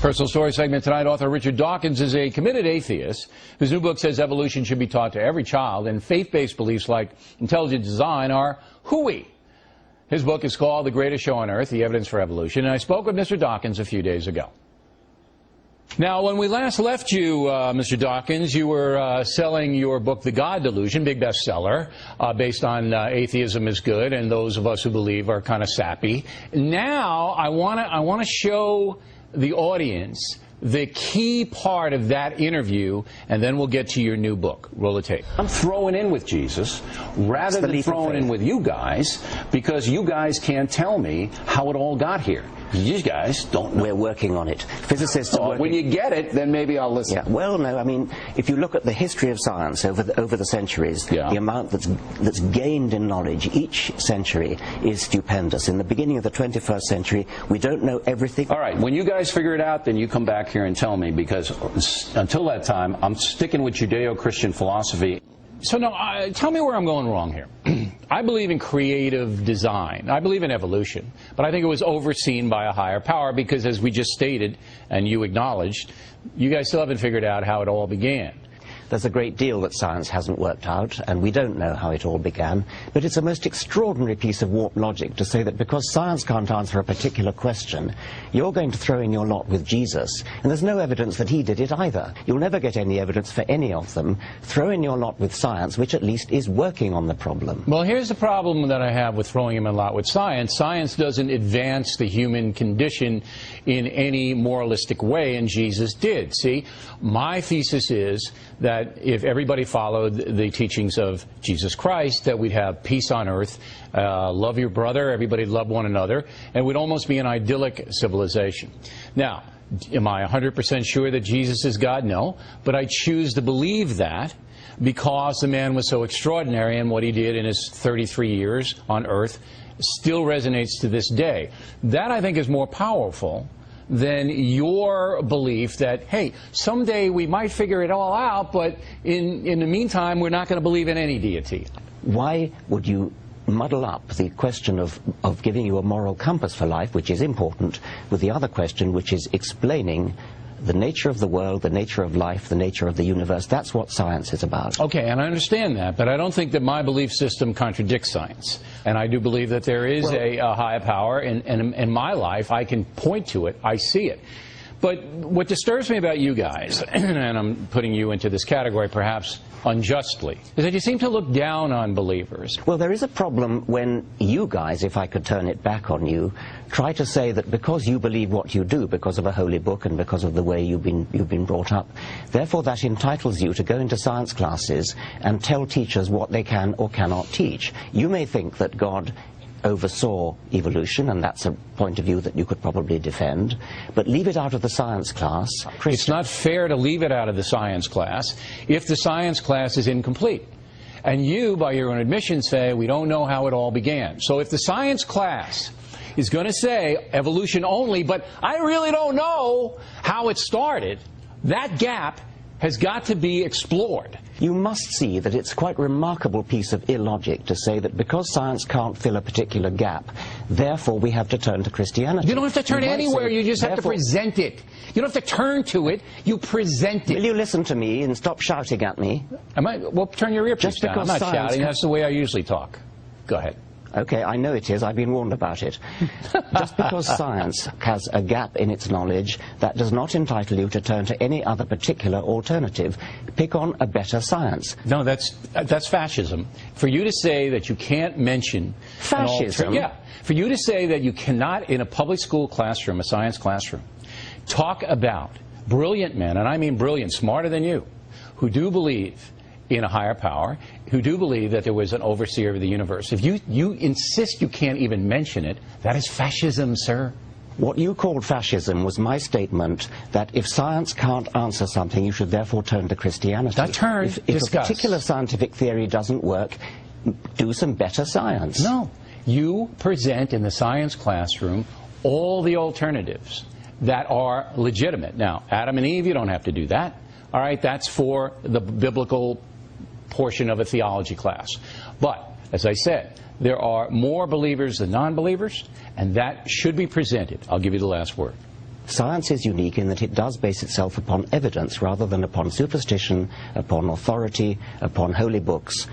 Personal story segment tonight. Author Richard Dawkins is a committed atheist whose new book says evolution should be taught to every child, and faith-based beliefs like intelligent design are hooey. His book is called The Greatest Show on Earth, The Evidence for Evolution, and I spoke with Mr. Dawkins a few days ago. Now, when we last left you, Mr. Dawkins, you were selling your book, The God Delusion, big bestseller, based on atheism is good, and those of us who believe are kind of sappy. Now, I want to show the audience the key part of that interview, and then we'll get to your new book. Roll the tape. I'm throwing in with Jesus rather than throwing in with you guys, because you guys can't tell me how it all got here. You guys don't know. We're working on it. Physicists are working. When you get it, then maybe I'll listen. Yeah. Well, no, I mean, if you look at the history of science over the centuries, the amount that's gained in knowledge each century is stupendous. In the beginning of the 21st century, we don't know everything. All right, when you guys figure it out, then you come back here and tell me, because until that time, I'm sticking with Judeo-Christian philosophy. So now, tell me where I'm going wrong here. I believe in creative design. I believe in evolution. But I think it was overseen by a higher power because, as we just stated, and you acknowledged, you guys still haven't figured out how it all began. There's a great deal that science hasn't worked out, and we don't know how it all began. But it's a most extraordinary piece of warped logic to say that because science can't answer a particular question, you're going to throw in your lot with Jesus. And there's no evidence that he did it either. You'll never get any evidence for any of them. Throw in your lot with science, which at least is working on the problem. Well, here's the problem that I have with throwing him in a lot with science. Science doesn't advance the human condition in any moralistic way, and Jesus did. See, my thesis is that if everybody followed the teachings of Jesus Christ, that we'd have peace on earth, love your brother, everybody love one another, and it would almost be an idyllic civilization. Now, am I 100% sure that Jesus is God? No, but I choose to believe that because the man was so extraordinary, and what he did in his 33 years on earth still resonates to this day. That, I think, is more powerful than your belief that, hey, someday we might figure it all out, but in the meantime, we're not going to believe in any deity. Why would you muddle up the question of giving you a moral compass for life, which is important, with the other question, which is explaining the nature of the world, the nature of life, the nature of the universe? That's what science is about. Okay, and I understand that, but I don't think that my belief system contradicts science. And I do believe that there is a higher power, and in my life, I can point to it, I see it. But what disturbs me about you guys, and I'm putting you into this category perhaps unjustly, is that you seem to look down on believers. Well, there is a problem when you guys, if I could turn it back on you, try to say that because you believe what you do, because of a holy book and because of the way you've been brought up, therefore that entitles you to go into science classes and tell teachers what they can or cannot teach. You may think that God oversaw evolution, and that's a point of view that you could probably defend, but leave it out of the science class. It's not fair to leave it out of the science class if the science class is incomplete. And you, by your own admission, say we don't know how it all began. So if the science class is going to say evolution only, but I really don't know how it started, that gap has got to be explored. You must see that it's quite a remarkable piece of illogic to say that because science can't fill a particular gap, therefore we have to turn to Christianity. You don't have to turn anywhere, you just have to present it. You don't have to turn to it, you present it. Will you listen to me and stop shouting at me? Well, turn your earpiece down. I'm not shouting, that's the way I usually talk. Go ahead. Okay, I know it is. I've been warned about it. Just because science has a gap in its knowledge, that does not entitle you to turn to any other particular alternative. Pick on a better science. No, that's fascism. For you to say that you can't mention fascism? For you to say that you cannot, in a public school classroom, a science classroom, talk about brilliant men, and I mean brilliant, smarter than you, who do believe in a higher power, who do believe that there was an overseer of the universe. If you insist you can't even mention it, that is fascism, sir. What you called fascism was my statement that if science can't answer something, you should therefore turn to Christianity. Not turn, if a particular scientific theory doesn't work, do some better science. No. You present in the science classroom all the alternatives that are legitimate. Now, Adam and Eve, you don't have to do that. All right, that's for the biblical portion of a theology class. But, as I said, there are more believers than non-believers, and that should be presented. I'll give you the last word. Science is unique in that it does base itself upon evidence rather than upon superstition, upon authority, upon holy books,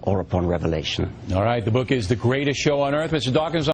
or upon revelation. All right, the book is The Greatest Show on Earth. Mr. Dawkins.